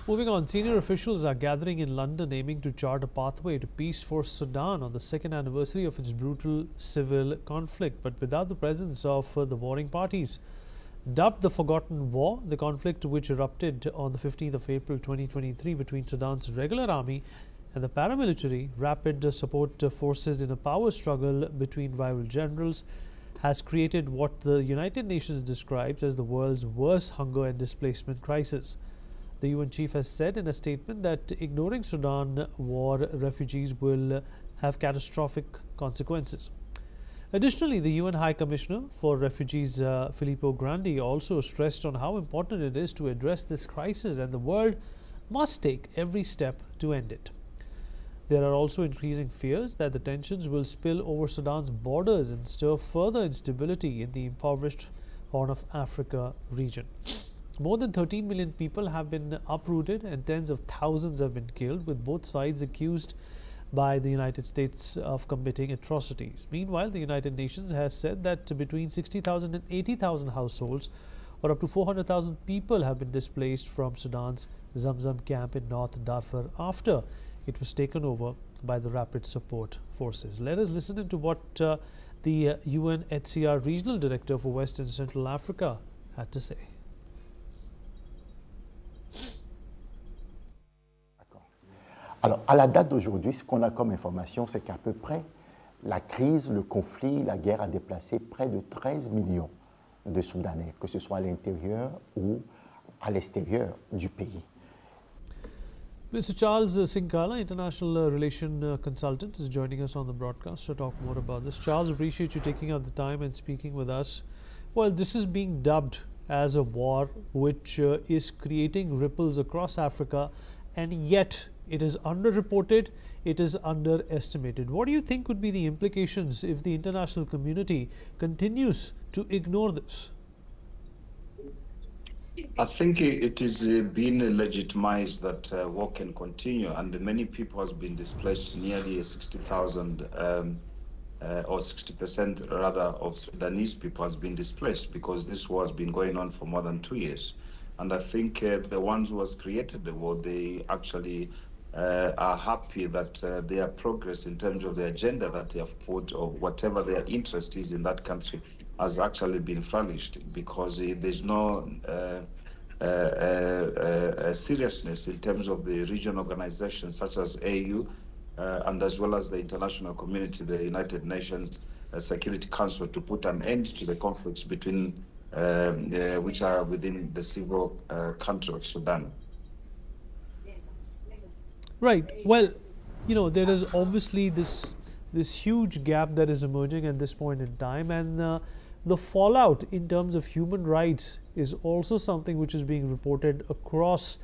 Moving on, senior officials are gathering in London aiming to chart a pathway to peace for Sudan on the second anniversary of its brutal civil conflict, but without the presence of the warring parties. Dubbed the Forgotten War, the conflict which erupted on the 15th of April 2023 between Sudan's regular army and the paramilitary rapid support forces in a power struggle between rival generals, has created what the United Nations describes as the world's worst hunger and displacement crisis. The UN chief has said in a statement that ignoring Sudan war refugees will have catastrophic consequences. Additionally, the UN High Commissioner for Refugees, Filippo Grandi, also stressed on how important it is to address this crisis, and the world must take every step to end it. There are also increasing fears that the tensions will spill over Sudan's borders and stir further instability in the impoverished Horn of Africa region. More than 13 million people have been uprooted and tens of thousands have been killed, with both sides accused by the United States of committing atrocities. Meanwhile, the United Nations has said that between 60,000 and 80,000 households, or up to 400,000 people, have been displaced from Sudan's Zamzam camp in North Darfur after it was taken over by the Rapid Support Forces. Let us listen into what the UNHCR Regional Director for West and Central Africa had to say. Alors, à la date d'aujourd'hui, ce qu'on a comme information, c'est qu'à peu près la crise, le conflit, la guerre a déplacé près de 13 millions de Soudanais, que ce soit à l'intérieur ou à l'extérieur du pays. Mr. Charles Sinkala, International Relation Consultant, is joining us on the broadcast to talk more about this. Charles, appreciate you taking out the time and speaking with us. Well, this is being dubbed as a war which is creating ripples across Africa, and yet it is underreported, it is underestimated. What do you think would be the implications if the international community continues to ignore this? I think it is being legitimized that war can continue, and many people has been displaced. Nearly 60,000 or 60% rather of Sudanese people has been displaced because this war has been going on for more than 2 years. And I think the ones who has created the war, they actually are happy that their progress in terms of the agenda that they have put, or whatever their interest is in that country, has actually been flourished, because there's no seriousness in terms of the regional organizations such as AU and as well as the international community, the United Nations Security Council, to put an end to the conflicts between which are within the civil country of Sudan. Right. Well, you know, there is obviously this huge gap that is emerging at this point in time, and the fallout in terms of human rights is also something which is being reported across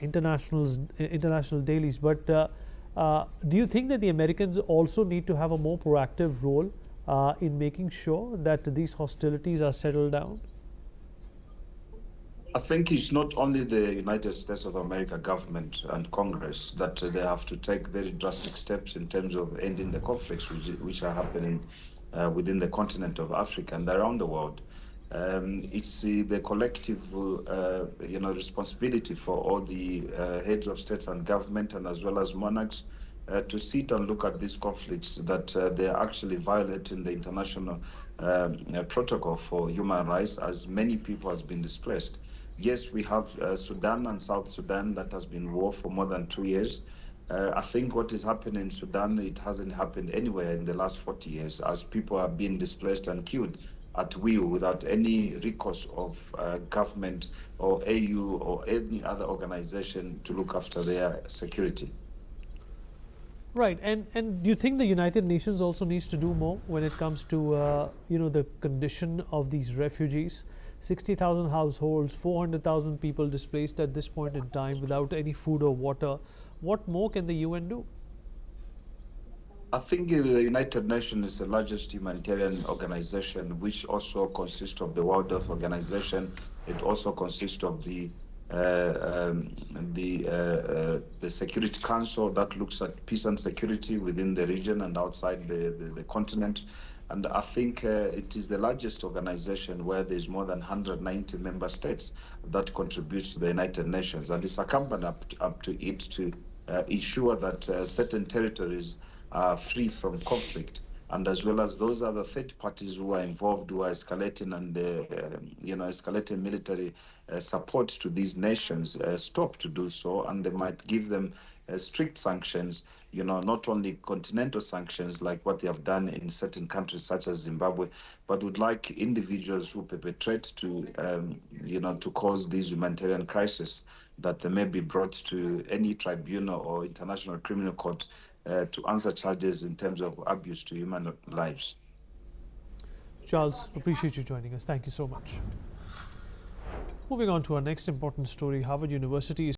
international dailies. But do you think that the Americans also need to have a more proactive role in making sure that these hostilities are settled down? I think it's not only the United States of America government and Congress that they have to take very drastic steps in terms of ending the conflicts which are happening within the continent of Africa and around the world. It's the collective responsibility for all the heads of states and government, and as well as monarchs, to sit and look at these conflicts, that they are actually violating the international protocol for human rights, as many people has been displaced. Yes, we have Sudan and South Sudan that has been war for more than 2 years. I think what is happening in Sudan, it hasn't happened anywhere in the last 40 years, as people are being displaced and killed at will without any recourse of government or AU or any other organization to look after their security. Right, and do you think the United Nations also needs to do more when it comes to the condition of these refugees? 60,000 households, 400,000 people displaced at this point in time without any food or water. What more can the UN do? I think the United Nations is the largest humanitarian organization, which also consists of the World Health Organization. It also consists of the Security Council that looks at peace and security within the region and outside the continent. And I think it is the largest organization where there's more than 190 member states that contributes to the United Nations. And it's accustomed up to it to ensure that certain territories are free from conflict, and as well as those other third parties who are involved, who are escalating and escalating military support to these nations, stop to do so, and they might give them strict sanctions, not only continental sanctions like what they have done in certain countries such as Zimbabwe, but would like individuals who perpetrate to cause these humanitarian crises, that they may be brought to any tribunal or international criminal court to answer charges in terms of abuse to human lives. Charles, appreciate you joining us. Thank you so much. Moving on to our next important story, Harvard University is